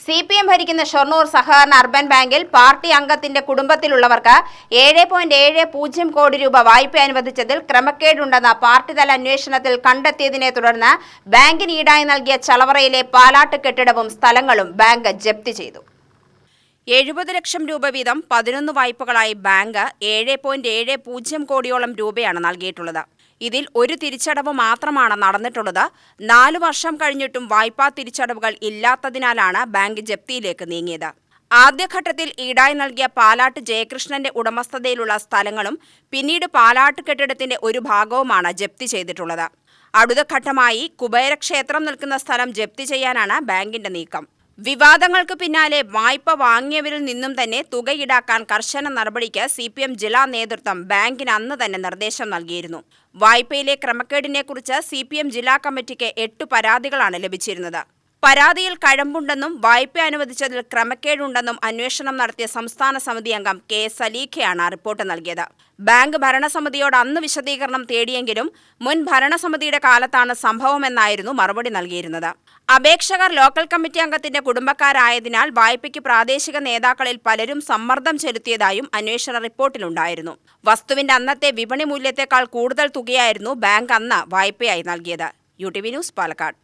CPM ഭരിക്കുന്ന ഷൊർണൂർ സഹകരണ urban ബാങ്കിൽ പാർട്ടി അംഗത്തിന്റെ കുടുംബത്തിലുള്ളവർക്ക് 7.70 കോടി രൂപ വായ്പ അനുവദിച്ചതിൽ ക്രമക്കേടുണ്ടെന്ന പാർട്ടിതല അന്വേഷണത്തിൽ കണ്ടെത്തിയതിനെ തുടർന്ന് ബാങ്കിന് ഈടായി നൽകിയ ചളവറയിലെ പാലാട്ട് കെട്ടിടവും സ്ഥലങ്ങളും ബാങ്ക് ജപ്തി ചെയ്തു. 70 ലക്ഷം രൂപ വീതം 11 വായ്പകളായി ബാങ്ക് 7.70 കോടിയോളം രൂപയാണ് നൽകിയിട്ടുള്ളത്. ഇതിൽ ഒരു തിരിച്ചടവ് മാത്രമാണ് നടന്നിട്ടുള്ളത്. 4 വർഷം കഴിഞ്ഞിട്ടും വായ്പാ തിരിച്ചടവുകൾ ഇല്ലാത്തതിനാലാണ് ബാങ്ക് ജപ്തിയിലേക്ക് നീങ്ങിയത്. ആദ്യഘട്ടത്തിൽ ഈടായി നൽകിയ പാലാട്ട് ജയകൃഷ്ണന്റെ ഉടമസ്ഥതയിലുള്ള സ്ഥലങ്ങളും പിന്നീട് പാലാട്ട് കെട്ടിടത്തിന്റെ ഒരു ഭാഗവുമാണ് ജപ്തി ചെയ്തിട്ടുള്ളത്. അടുത്ത ഘട്ടമായി കുബേരക്ഷേത്രം നിൽക്കുന്ന സ്ഥലം ജപ്തി ചെയ്യാനാണ് ബാങ്കിന്റെ നീക്കം. വിവാദങ്ങൾക്ക് പിന്നാലെ വായ്പ വാങ്ങിയവരിൽ നിന്നും തന്നെ തുക ഈടാക്കാൻ കർശന നടപടിക്ക് CPM ജില്ലാ നേതൃത്വം ബാങ്കിന് അന്ന് തന്നെ നിർദ്ദേശം നൽകിയിരുന്നു. വായ്പയിലെ ക്രമക്കേടിനെക്കുറിച്ച് CPM ജില്ലാ കമ്മിറ്റിക്ക് 8 പരാതികളാണ് ലഭിച്ചിരുന്നത്. പരാതിയിൽ കഴമ്പുണ്ടെന്നും വായ്പ അനുവദിച്ചതിൽ ക്രമക്കേടുണ്ടെന്നും അന്വേഷണം നടത്തിയ സംസ്ഥാന സമിതി അംഗം K. സലീഖയാണ് റിപ്പോർട്ട് നൽകിയത്. ബാങ്ക് ഭരണസമിതിയോട് അന്ന് വിശദീകരണം തേടിയെങ്കിലും മുൻ ഭരണസമിതിയുടെ കാലത്താണ് സംഭവമെന്നായിരുന്നു മറുപടി നൽകിയിരുന്നത്. അപേക്ഷകർ ലോക്കൽ കമ്മിറ്റി അംഗത്തിന്റെ കുടുംബക്കാരായതിനാൽ വായ്പയ്ക്ക് പ്രാദേശിക നേതാക്കളിൽ പലരും സമ്മർദ്ദം ചെലുത്തിയതായും അന്വേഷണ റിപ്പോർട്ടിലുണ്ടായിരുന്നു. വസ്തുവിന്റെ അന്നത്തെ വിപണി മൂല്യത്തെക്കാൾ കൂടുതൽ തുകയായിരുന്നു ബാങ്ക് അന്ന് വായ്പയായി നൽകിയത്. UTV news, Palakkad.